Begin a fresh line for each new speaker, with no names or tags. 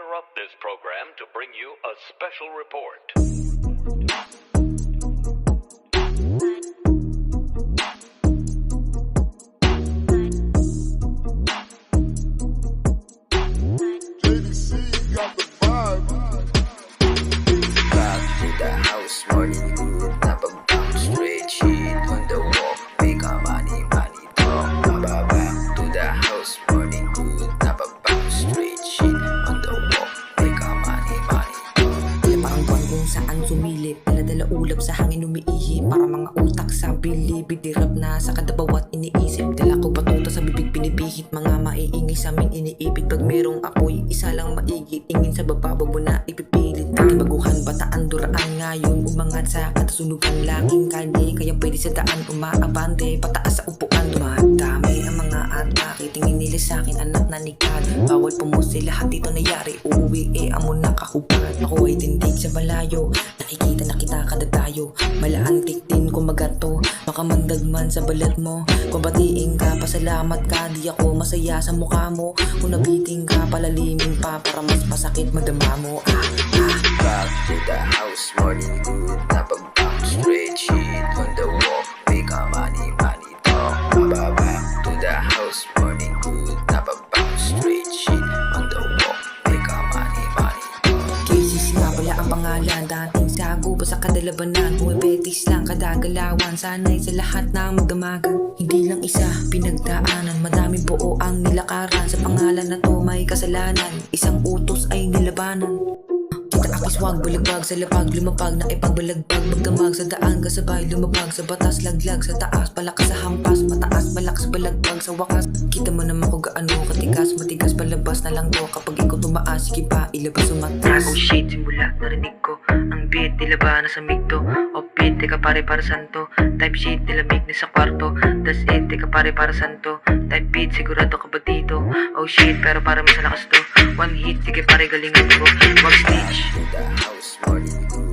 interrupt this program to bring you a special report.
JDC got the vibe.
Back to the house, morning good. Napag-bounce, straight shit on the walk. Make a money, money talk. Back to the house, morning good. Napag-bounce, straight shit on the walk. Make a money, money talk.
Tila parang buwan kung saan sumilip. Dala-dala ulap sa hangin umiihi. Para mga utak sa bilib. Bidirap na sa kada bawat iniisip. Dala ko batuta sa bibig pinipihit. Mga maiingay sa amin iniipit. Pag merong apoy, isa lang maigit. Ingin sa baba, wag mo na ipipilit. Baguhan, bataan, duraan ngayon. Umangat sa katasunugan, laking kalye. Kaya pwede sa daan umaabante. Pataas sa upuan, dumadami ang mga atake. Tingin nila sa akin, anak na ni God. Bawal pumusi, lahat dito nayari. Uuwi, amo na kahubad. Ako ay tindig sa malayo. Nakikita na kita kada tayo. Malaantik din kumagato. Makamandag man sa balat mo. Kung batiin ka, pasalamat ka. Di ako masaya sa mukha mo. Kung nabiting ka, palalimin pa. Para mas masakit madama mo.
Back to the house, morning good. Napag-bounce, straight shit on the walk. Make a money, money talk. Back to the house, morning good. Napag-bounce, straight shit on the walk. Make a money, money talk.
Cases nga pala ang pangalan. Dating sago ba sa kadalabanan. Pumipetis lang kadagalawan. Sanay sa lahat na magdamagan. Hindi lang isa pinagdaanan. Madaming buo ang nilakaran. Sa pangalan na to may kasalanan. Isang utos ay nilabanan. Kita akiswag, balagbag sa lapag. Lumapag na ipagbalagbag. Magdamag sa daan kasabay. Lumabag sa batas, laglag sa taas. Palakas sa hampas, mataas, malakas, balagbag sa wakas. Kita mo naman kung gaano katigas. Matigas, palabas na lang to. Kapag ikaw tumaas, sige pa, ilabas umatras. Oh shit, simula narinig ko ang beat, nilaba na sa migto. Oh beat, teka pare para santo. Type shit, nilamig na sa kwarto. Das it, teka pare para santo. Type beat, sigurado ka ba dito? Oh shit, pero para mas lakas to. One hit, sige pare galingan ko. Wag snitch.
To the house, morning good.